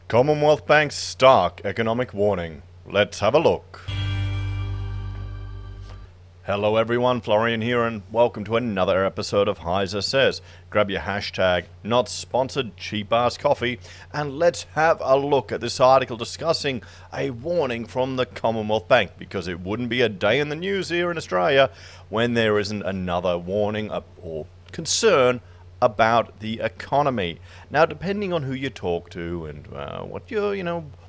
Commonwealth Bank's stark economic warning. Let's have a look. Hello everyone, Florian here, and welcome to another episode of HeiseSays. Grab your hashtag not sponsored cheap ass coffee and let's have a look at this article discussing a warning from the Commonwealth Bank, because it wouldn't be a day in the news here in Australia when there isn't another warning or concern about the economy. Now, depending on who you talk to and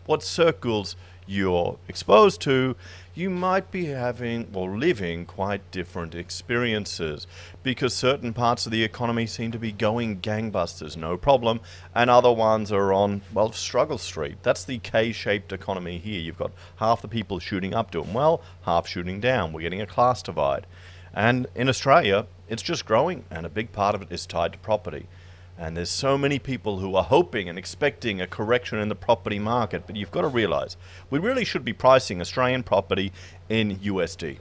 what circles you're exposed to, you might be having or living quite different experiences, because certain parts of the economy seem to be going gangbusters, no problem, and other ones are on, well, struggle street. That's the K-shaped economy here. You've got half the people shooting up to them, well, half shooting down. We're getting a class divide. And in Australia, it's just growing, and a big part of it is tied to property. And there's so many people who are hoping and expecting a correction in the property market, but you've got to realize we really should be pricing Australian property in USD,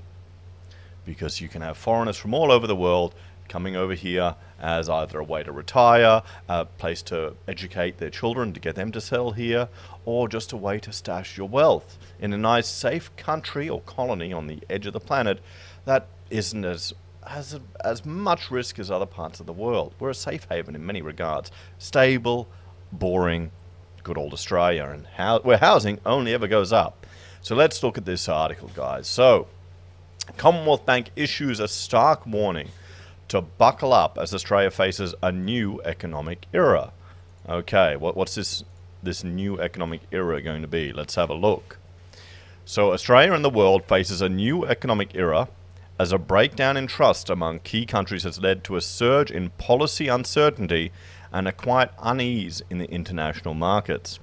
because you can have foreigners from all over the world coming over here as either a way to retire, a place to educate their children to get them to settle here, or just a way to stash your wealth in a nice safe country or colony on the edge of the planet that isn't as much risk as other parts of the world. We're a safe haven in many regards. Stable, boring, good old Australia, and where housing only ever goes up. So let's look at this article, guys. So, Commonwealth Bank issues a stark warning to buckle up as Australia faces a new economic era. Okay, what's this new economic era going to be? Let's have a look. So, Australia and the world faces a new economic era as a breakdown in trust among key countries has led to a surge in policy uncertainty and a quiet unease in the international markets.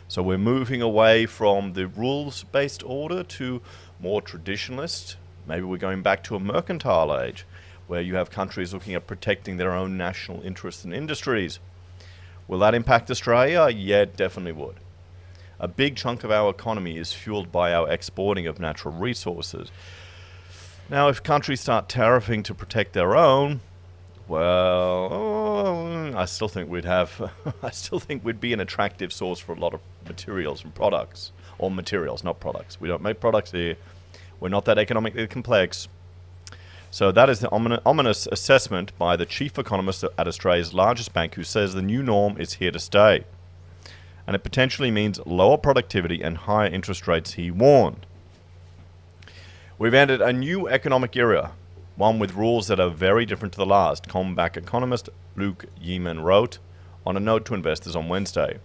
So we're moving away from the rules-based order to more traditionalist. Maybe we're going back to a mercantile age, where you have countries looking at protecting their own national interests and industries. Will that impact Australia? Yeah, it definitely would. A big chunk of our economy is fueled by our exporting of natural resources. Now, if countries start tariffing to protect their own, well, I still think we'd be an attractive source for a lot of materials and products. Or materials, not products. We don't make products here. We're not that economically complex. So that is the ominous assessment by the chief economist at Australia's largest bank, who says the new norm is here to stay. And it potentially means lower productivity and higher interest rates, he warned. We've entered a new economic era, one with rules that are very different to the last, Commonwealth Bank economist Luke Yeaman wrote on a note to investors on Wednesday.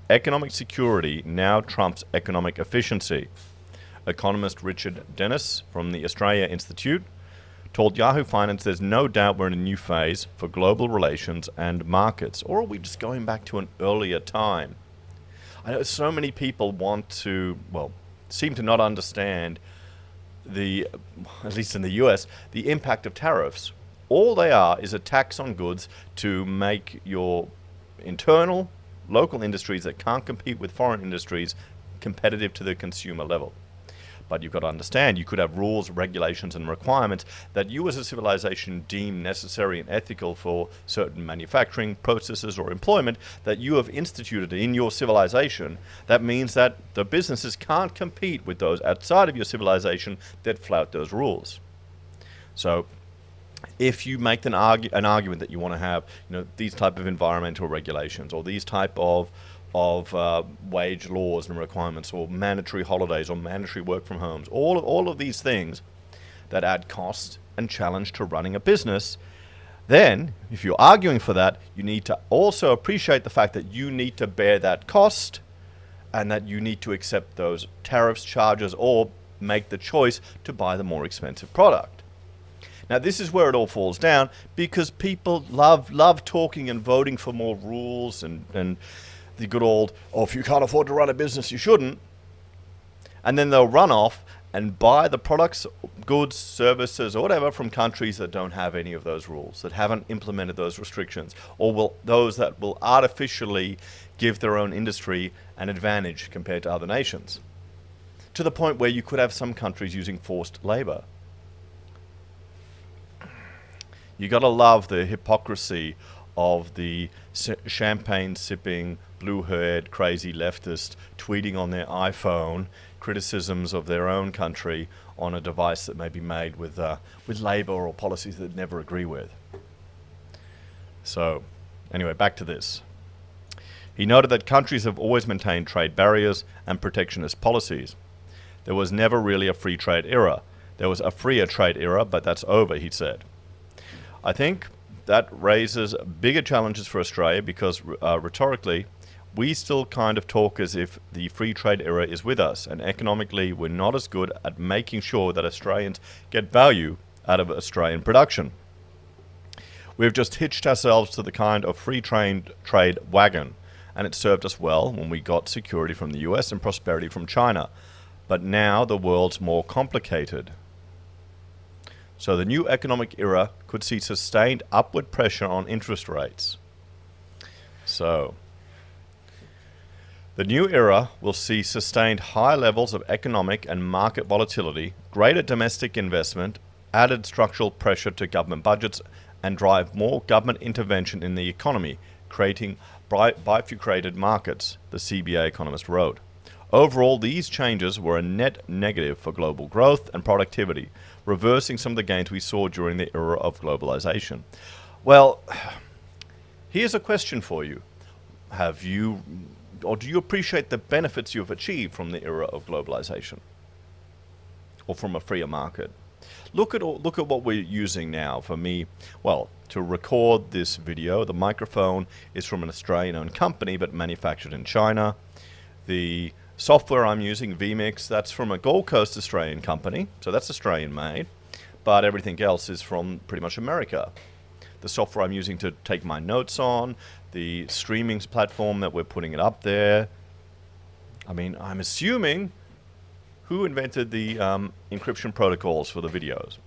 Economic security now trumps economic efficiency. Economist Richard Dennis from the Australia Institute told Yahoo Finance there's no doubt we're in a new phase for global relations and markets. Or are we just going back to an earlier time? I know so many people seem to not understand at least in the US, the impact of tariffs. All they are is a tax on goods to make your internal, local industries that can't compete with foreign industries competitive to the consumer level. But you've got to understand, you could have rules, regulations, and requirements that you as a civilization deem necessary and ethical for certain manufacturing processes or employment that you have instituted in your civilization. That means that the businesses can't compete with those outside of your civilization that flout those rules. So if you make an argument that you want to have, these type of environmental regulations or these type of wage laws and requirements, or mandatory holidays, or mandatory work from homes, all of these things that add cost and challenge to running a business, then if you're arguing for that, you need to also appreciate the fact that you need to bear that cost and that you need to accept those tariffs, charges, or make the choice to buy the more expensive product. Now, this is where it all falls down, because people love talking and voting for more rules and the good old, if you can't afford to run a business, you shouldn't. And then they'll run off and buy the products, goods, services, or whatever from countries that don't have any of those rules, that haven't implemented those restrictions, or those that will artificially give their own industry an advantage compared to other nations. To the point where you could have some countries using forced labor. You got to love the hypocrisy of the champagne-sipping, blue-haired, crazy leftist tweeting on their iPhone criticisms of their own country on a device that may be made with Labour or policies that they never agree with. So, anyway, back to this. He noted that countries have always maintained trade barriers and protectionist policies. There was never really a free trade era. There was a freer trade era, but that's over, he said. I think that raises bigger challenges for Australia because rhetorically, we still kind of talk as if the free trade era is with us, and economically we're not as good at making sure that Australians get value out of Australian production. We've just hitched ourselves to the kind of free trade wagon, and it served us well when we got security from the US and prosperity from China. But now the world's more complicated. So the new economic era could see sustained upward pressure on interest rates. So the new era will see sustained high levels of economic and market volatility, greater domestic investment, added structural pressure to government budgets, and drive more government intervention in the economy, creating bifurcated markets, the CBA economist wrote. Overall, these changes were a net negative for global growth and productivity, reversing some of the gains we saw during the era of globalization. Well, here's a question for you. Do you appreciate the benefits you've achieved from the era of globalization? Or from a freer market? Look at what we're using now. For me, well, to record this video, the microphone is from an Australian-owned company but manufactured in China. The software I'm using, vMix, that's from a Gold Coast Australian company, so that's Australian-made, but everything else is from pretty much America. The software I'm using to take my notes on, the streaming platform that we're putting it up there. I mean, I'm assuming who invented the encryption protocols for the videos?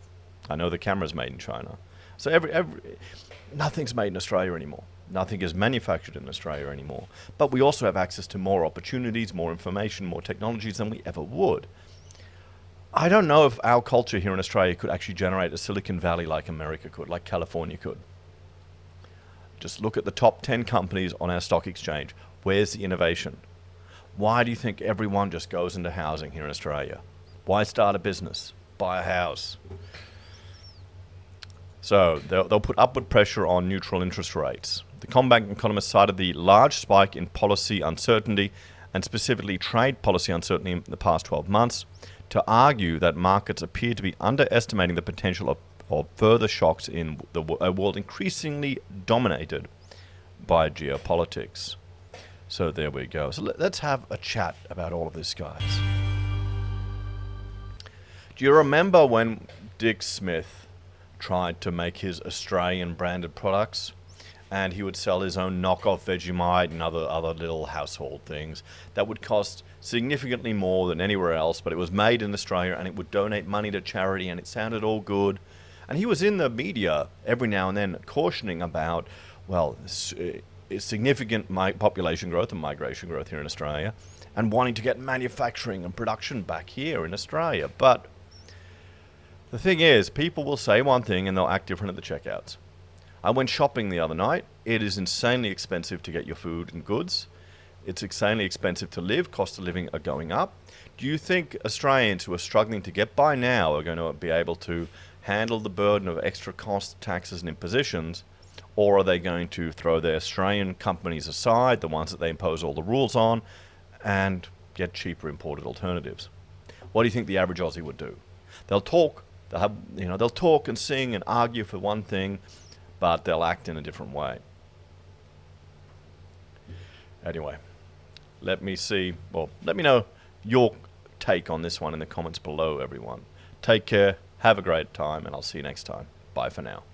I know the camera's made in China. So nothing's made in Australia anymore. Nothing is manufactured in Australia anymore. But we also have access to more opportunities, more information, more technologies than we ever would. I don't know if our culture here in Australia could actually generate a Silicon Valley like America could, like California could. Just look at the top 10 companies on our stock exchange. Where's the innovation? Why do you think everyone just goes into housing here in Australia? Why start a business? Buy a house? So they'll put upward pressure on neutral interest rates. The CommBank economist cited the large spike in policy uncertainty, and specifically trade policy uncertainty in the past 12 months, to argue that markets appear to be underestimating the potential of further shocks in a world increasingly dominated by geopolitics. So there we go. So let's have a chat about all of this, guys. Do you remember when Dick Smith tried to make his Australian branded products, and he would sell his own knockoff Vegemite and other little household things that would cost significantly more than anywhere else, but it was made in Australia and it would donate money to charity and it sounded all good. And he was in the media every now and then cautioning about, well, significant population growth and migration growth here in Australia, and wanting to get manufacturing and production back here in Australia. But the thing is, people will say one thing and they'll act different at the checkouts. I went shopping the other night. It is insanely expensive to get your food and goods. It's insanely expensive to live. Cost of living are going up. Do you think Australians who are struggling to get by now are going to be able to handle the burden of extra costs, taxes and impositions? Or are they going to throw their Australian companies aside, the ones that they impose all the rules on, and get cheaper imported alternatives? What do you think the average Aussie would do? They'll talk and sing and argue for one thing, but they'll act in a different way. Anyway, let me know your take on this one in the comments below, everyone. Take care, have a great time, and I'll see you next time. Bye for now.